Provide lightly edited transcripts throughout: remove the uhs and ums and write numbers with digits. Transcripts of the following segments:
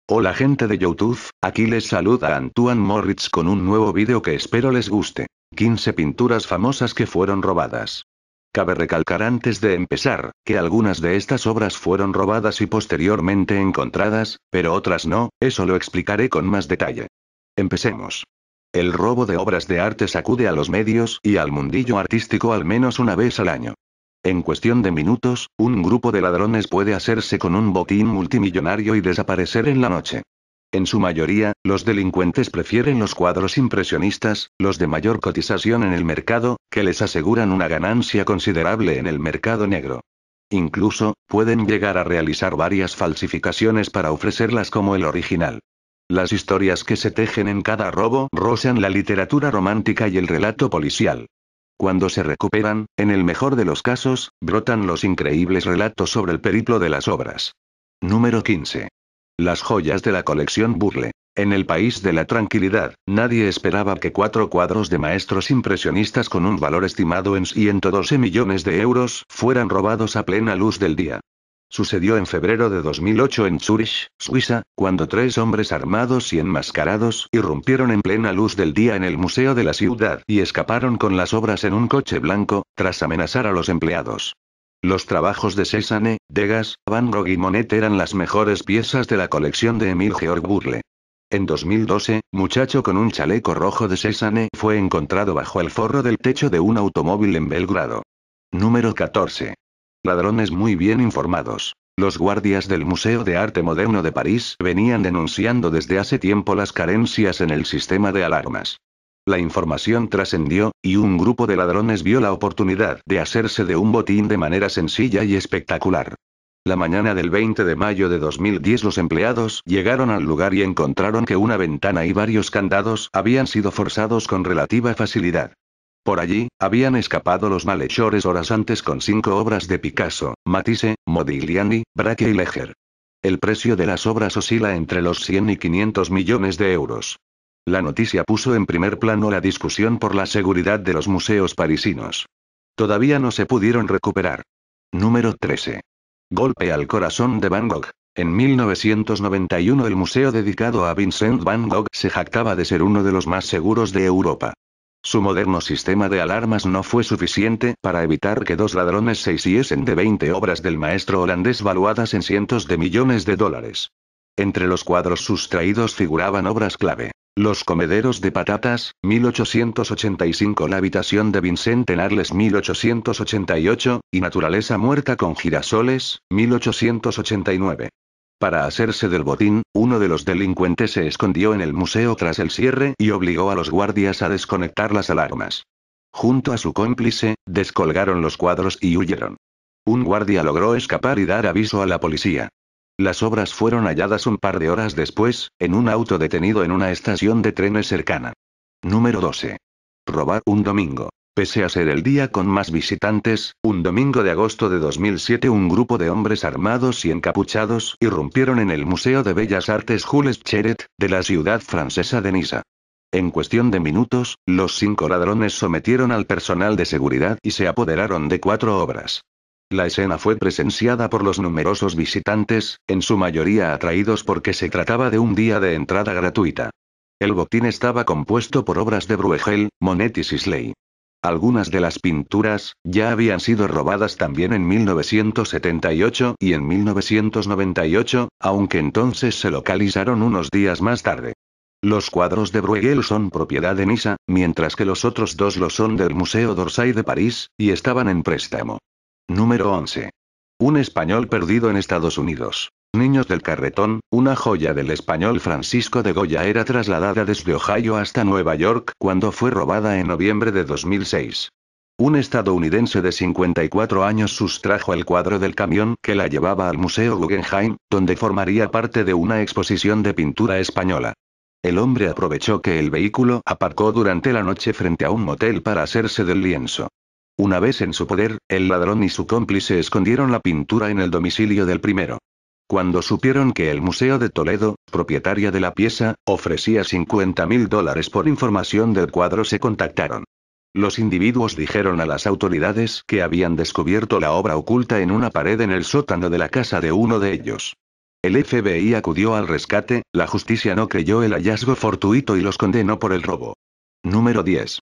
Hola gente de YouTube, aquí les saluda Antoine Moritz con un nuevo vídeo que espero les guste. 15 pinturas famosas que fueron robadas. Cabe recalcar antes de empezar, que algunas de estas obras fueron robadas y posteriormente encontradas, pero otras no, eso lo explicaré con más detalle. Empecemos. El robo de obras de arte sacude a los medios y al mundillo artístico al menos una vez al año. En cuestión de minutos, un grupo de ladrones puede hacerse con un botín multimillonario y desaparecer en la noche. En su mayoría, los delincuentes prefieren los cuadros impresionistas, los de mayor cotización en el mercado, que les aseguran una ganancia considerable en el mercado negro. Incluso, pueden llegar a realizar varias falsificaciones para ofrecerlas como el original. Las historias que se tejen en cada robo rozan la literatura romántica y el relato policial. Cuando se recuperan, en el mejor de los casos, brotan los increíbles relatos sobre el periplo de las obras. Número 15. Las joyas de la colección Burle. En el país de la tranquilidad, nadie esperaba que 4 cuadros de maestros impresionistas con un valor estimado en 112 millones de euros fueran robados a plena luz del día. Sucedió en febrero de 2008 en Zúrich, Suiza, cuando 3 hombres armados y enmascarados irrumpieron en plena luz del día en el museo de la ciudad y escaparon con las obras en un coche blanco, tras amenazar a los empleados. Los trabajos de Cézanne, Degas, Van Gogh y Monet eran las mejores piezas de la colección de Emile Georg Burle. En 2012, muchacho con un chaleco rojo de Cézanne fue encontrado bajo el forro del techo de un automóvil en Belgrado. Número 14. Ladrones muy bien informados. Los guardias del Museo de Arte Moderno de París venían denunciando desde hace tiempo las carencias en el sistema de alarmas. La información trascendió, y un grupo de ladrones vio la oportunidad de hacerse de un botín de manera sencilla y espectacular. La mañana del 20 de mayo de 2010 los empleados llegaron al lugar y encontraron que una ventana y varios candados habían sido forzados con relativa facilidad. Por allí, habían escapado los malhechores horas antes con 5 obras de Picasso, Matisse, Modigliani, Braque y Leger. El precio de las obras oscila entre los 100 y 500 millones de euros. La noticia puso en primer plano la discusión por la seguridad de los museos parisinos. Todavía no se pudieron recuperar. Número 13. Golpe al corazón de Van Gogh. En 1991 el museo dedicado a Vincent Van Gogh se jactaba de ser uno de los más seguros de Europa. Su moderno sistema de alarmas no fue suficiente para evitar que 2 ladrones se hiciesen de 20 obras del maestro holandés valuadas en cientos de millones de dólares. Entre los cuadros sustraídos figuraban obras clave: Los comederos de patatas, 1885, La habitación de Vincent en Arles, 1888, y Naturaleza muerta con girasoles, 1889. Para hacerse del botín, uno de los delincuentes se escondió en el museo tras el cierre y obligó a los guardias a desconectar las alarmas. Junto a su cómplice, descolgaron los cuadros y huyeron. Un guardia logró escapar y dar aviso a la policía. Las obras fueron halladas un par de horas después, en un auto detenido en una estación de trenes cercana. Número 12. Robar un domingo. Pese a ser el día con más visitantes, un domingo de agosto de 2007 un grupo de hombres armados y encapuchados irrumpieron en el Museo de Bellas Artes Jules Cheret, de la ciudad francesa de Niza. En cuestión de minutos, los 5 ladrones sometieron al personal de seguridad y se apoderaron de 4 obras. La escena fue presenciada por los numerosos visitantes, en su mayoría atraídos porque se trataba de un día de entrada gratuita. El botín estaba compuesto por obras de Bruegel, Monet y Sisley. Algunas de las pinturas ya habían sido robadas también en 1978 y en 1998, aunque entonces se localizaron unos días más tarde. Los cuadros de Bruegel son propiedad de Niza, mientras que los otros 2 lo son del Museo d'Orsay de París, y estaban en préstamo. Número 11. Un español perdido en Estados Unidos. Niños del Carretón, una joya del español Francisco de Goya era trasladada desde Ohio hasta Nueva York cuando fue robada en noviembre de 2006. Un estadounidense de 54 años sustrajo el cuadro del camión que la llevaba al Museo Guggenheim, donde formaría parte de una exposición de pintura española. El hombre aprovechó que el vehículo aparcó durante la noche frente a un motel para hacerse del lienzo. Una vez en su poder, el ladrón y su cómplice escondieron la pintura en el domicilio del primero. Cuando supieron que el Museo de Toledo, propietaria de la pieza, ofrecía $50.000 por información del cuadro, se contactaron. Los individuos dijeron a las autoridades que habían descubierto la obra oculta en una pared en el sótano de la casa de uno de ellos. El FBI acudió al rescate, la justicia no creyó el hallazgo fortuito y los condenó por el robo. Número 10.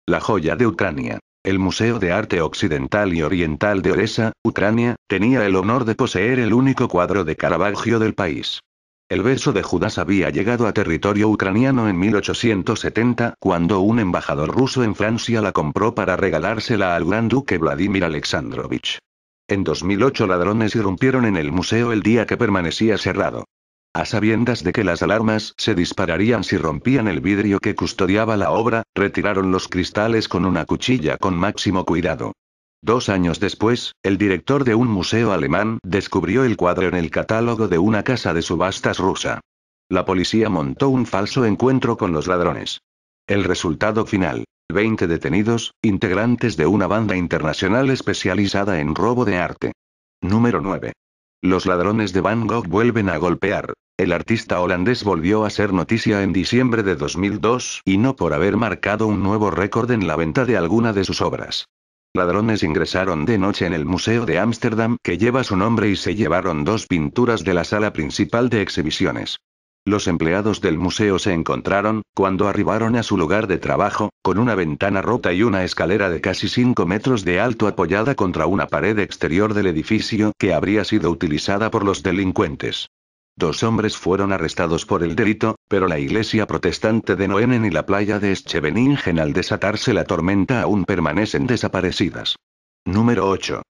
La joya de Ucrania. El Museo de Arte Occidental y Oriental de Odessa, Ucrania, tenía el honor de poseer el único cuadro de Caravaggio del país. El beso de Judas había llegado a territorio ucraniano en 1870, cuando un embajador ruso en Francia la compró para regalársela al gran duque Vladimir Alexandrovich. En 2008 ladrones irrumpieron en el museo el día que permanecía cerrado. A sabiendas de que las alarmas se dispararían si rompían el vidrio que custodiaba la obra, retiraron los cristales con una cuchilla con máximo cuidado. 2 años después, el director de un museo alemán descubrió el cuadro en el catálogo de una casa de subastas rusa. La policía montó un falso encuentro con los ladrones. El resultado final: 20 detenidos, integrantes de una banda internacional especializada en robo de arte. Número 9. Los ladrones de Van Gogh vuelven a golpear. El artista holandés volvió a ser noticia en diciembre de 2002, y no por haber marcado un nuevo récord en la venta de alguna de sus obras. Ladrones ingresaron de noche en el Museo de Ámsterdam que lleva su nombre y se llevaron 2 pinturas de la sala principal de exhibiciones. Los empleados del museo se encontraron, cuando arribaron a su lugar de trabajo, con una ventana rota y una escalera de casi 5 metros de alto apoyada contra una pared exterior del edificio que habría sido utilizada por los delincuentes. 2 hombres fueron arrestados por el delito, pero la iglesia protestante de Noenen y la playa de Scheveningen al desatarse la tormenta aún permanecen desaparecidas. Número 8.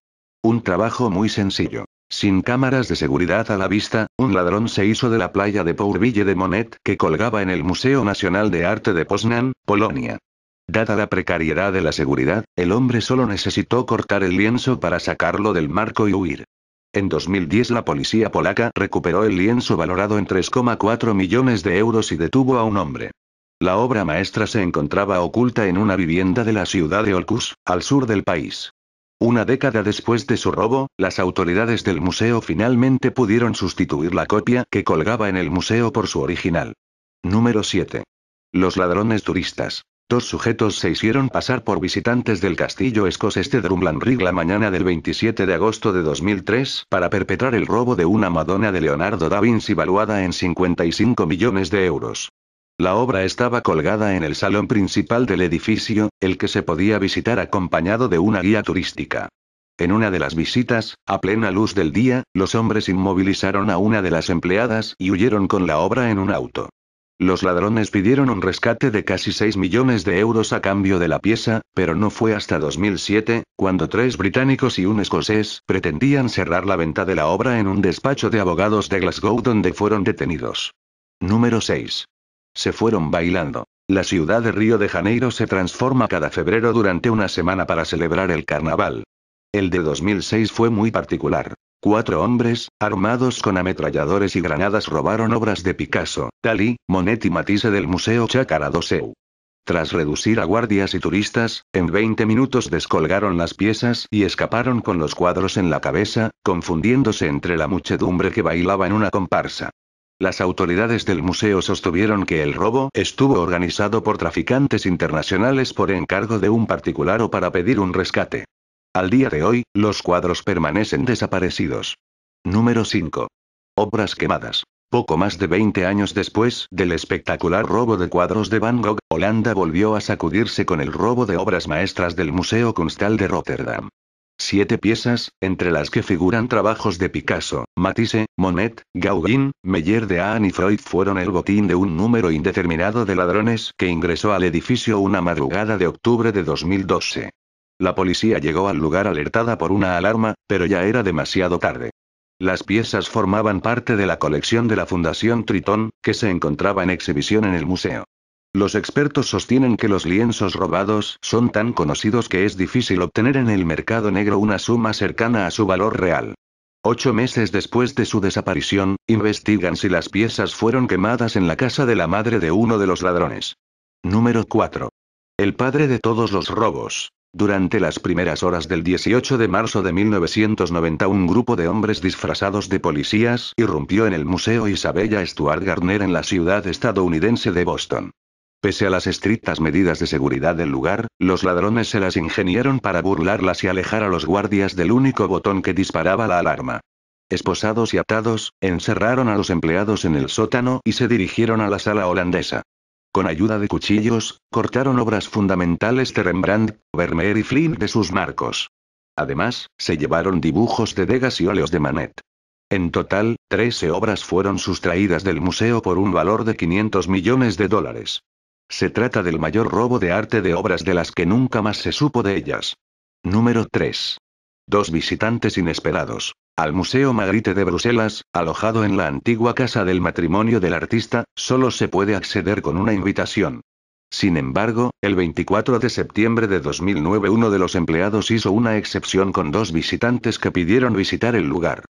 Un trabajo muy sencillo. Sin cámaras de seguridad a la vista, un ladrón se hizo de la playa de Pourville de Monet que colgaba en el Museo Nacional de Arte de Poznań, Polonia. Dada la precariedad de la seguridad, el hombre solo necesitó cortar el lienzo para sacarlo del marco y huir. En 2010 la policía polaca recuperó el lienzo valorado en 3,4 millones de euros y detuvo a un hombre. La obra maestra se encontraba oculta en una vivienda de la ciudad de Olkus, al sur del país. Una década después de su robo, las autoridades del museo finalmente pudieron sustituir la copia que colgaba en el museo por su original. Número 7. Los ladrones turistas. 2 sujetos se hicieron pasar por visitantes del castillo escocés de Drumlanrig la mañana del 27 de agosto de 2003 para perpetrar el robo de una Madonna de Leonardo da Vinci valuada en 55 millones de euros. La obra estaba colgada en el salón principal del edificio, el que se podía visitar acompañado de una guía turística. En una de las visitas, a plena luz del día, los hombres inmovilizaron a una de las empleadas y huyeron con la obra en un auto. Los ladrones pidieron un rescate de casi 6 millones de euros a cambio de la pieza, pero no fue hasta 2007, cuando 3 británicos y un escocés pretendían cerrar la venta de la obra en un despacho de abogados de Glasgow donde fueron detenidos. Número 6. Se fueron bailando. La ciudad de Río de Janeiro se transforma cada febrero durante una semana para celebrar el carnaval. El de 2006 fue muy particular. 4 hombres, armados con ametralladores y granadas robaron obras de Picasso, Dalí, Monet y Matisse del Museo Chácara do Seu. Tras reducir a guardias y turistas, en 20 minutos descolgaron las piezas y escaparon con los cuadros en la cabeza, confundiéndose entre la muchedumbre que bailaba en una comparsa. Las autoridades del museo sostuvieron que el robo estuvo organizado por traficantes internacionales por encargo de un particular o para pedir un rescate. Al día de hoy, los cuadros permanecen desaparecidos. Número 5. Obras quemadas. Poco más de 20 años después del espectacular robo de cuadros de Van Gogh, Holanda volvió a sacudirse con el robo de obras maestras del Museo Kunsthal de Rotterdam. 7 piezas, entre las que figuran trabajos de Picasso, Matisse, Monet, Gauguin, Meyer de Haan y Freud, fueron el botín de un número indeterminado de ladrones que ingresó al edificio una madrugada de octubre de 2012. La policía llegó al lugar alertada por una alarma, pero ya era demasiado tarde. Las piezas formaban parte de la colección de la Fundación Tritón, que se encontraba en exhibición en el museo. Los expertos sostienen que los lienzos robados son tan conocidos que es difícil obtener en el mercado negro una suma cercana a su valor real. 8 meses después de su desaparición, investigan si las piezas fueron quemadas en la casa de la madre de uno de los ladrones. Número 4. El padre de todos los robos. Durante las primeras horas del 18 de marzo de 1990 un grupo de hombres disfrazados de policías irrumpió en el Museo Isabella Stuart Gardner en la ciudad estadounidense de Boston. Pese a las estrictas medidas de seguridad del lugar, los ladrones se las ingeniaron para burlarlas y alejar a los guardias del único botón que disparaba la alarma. Esposados y atados, encerraron a los empleados en el sótano y se dirigieron a la sala holandesa. Con ayuda de cuchillos, cortaron obras fundamentales de Rembrandt, Vermeer y Klimt de sus marcos. Además, se llevaron dibujos de Degas y óleos de Manet. En total, 13 obras fueron sustraídas del museo por un valor de 500 millones de dólares. Se trata del mayor robo de arte de obras de las que nunca más se supo de ellas. Número 3. Dos visitantes inesperados. Al Museo Magritte de Bruselas, alojado en la antigua casa del matrimonio del artista, solo se puede acceder con una invitación. Sin embargo, el 24 de septiembre de 2009 uno de los empleados hizo una excepción con dos visitantes que pidieron visitar el lugar.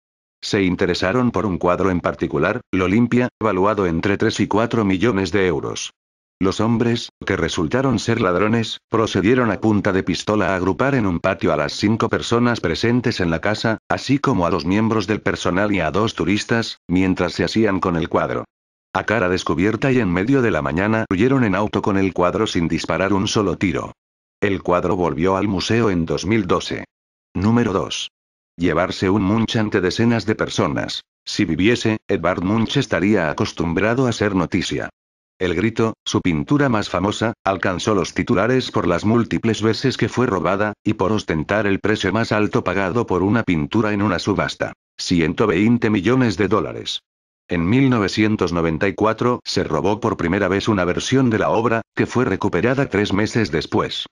Se interesaron por un cuadro en particular, l'Olympia, valuado entre 3 y 4 millones de euros. Los hombres, que resultaron ser ladrones, procedieron a punta de pistola a agrupar en un patio a las 5 personas presentes en la casa, así como a los miembros del personal y a 2 turistas, mientras se hacían con el cuadro. A cara descubierta y en medio de la mañana huyeron en auto con el cuadro sin disparar un solo tiro. El cuadro volvió al museo en 2012. Número 2. Llevarse un Munch ante decenas de personas. Si viviese, Edvard Munch estaría acostumbrado a ser noticia. El Grito, su pintura más famosa, alcanzó los titulares por las múltiples veces que fue robada, y por ostentar el precio más alto pagado por una pintura en una subasta. 120 millones de dólares. En 1994 se robó por primera vez una versión de la obra, que fue recuperada 3 meses después.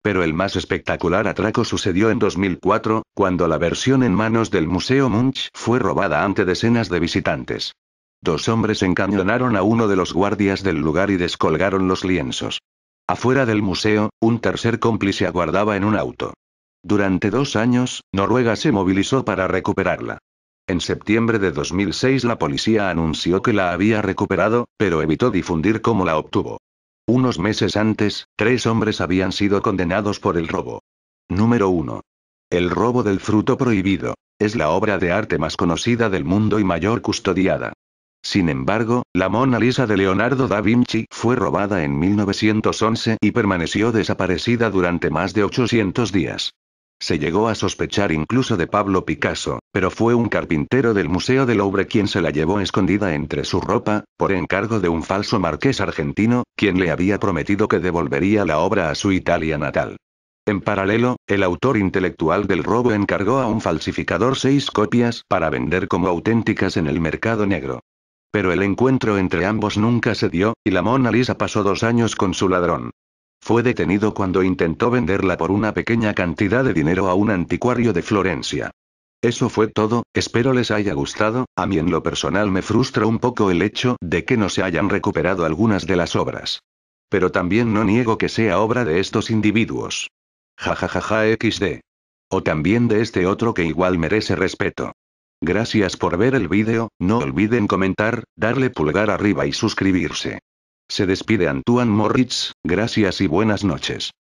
Pero el más espectacular atraco sucedió en 2004, cuando la versión en manos del Museo Munch fue robada ante decenas de visitantes. 2 hombres encañonaron a uno de los guardias del lugar y descolgaron los lienzos. Afuera del museo, un tercer cómplice aguardaba en un auto. Durante 2 años, Noruega se movilizó para recuperarla. En septiembre de 2006 la policía anunció que la había recuperado, pero evitó difundir cómo la obtuvo. Unos meses antes, 3 hombres habían sido condenados por el robo. Número 1. El robo del fruto prohibido. Es la obra de arte más conocida del mundo y mayor custodiada. Sin embargo, la Mona Lisa de Leonardo da Vinci fue robada en 1911 y permaneció desaparecida durante más de 800 días. Se llegó a sospechar incluso de Pablo Picasso, pero fue un carpintero del Museo del Louvre quien se la llevó escondida entre su ropa, por encargo de un falso marqués argentino, quien le había prometido que devolvería la obra a su Italia natal. En paralelo, el autor intelectual del robo encargó a un falsificador 6 copias para vender como auténticas en el mercado negro. Pero el encuentro entre ambos nunca se dio, y la Mona Lisa pasó 2 años con su ladrón. Fue detenido cuando intentó venderla por una pequeña cantidad de dinero a un anticuario de Florencia. Eso fue todo, espero les haya gustado. A mí en lo personal me frustra un poco el hecho de que no se hayan recuperado algunas de las obras. Pero también no niego que sea obra de estos individuos. Jajajaja XD. O también de este otro que igual merece respeto. Gracias por ver el vídeo, no olviden comentar, darle pulgar arriba y suscribirse. Se despide Antoine Moritz, gracias y buenas noches.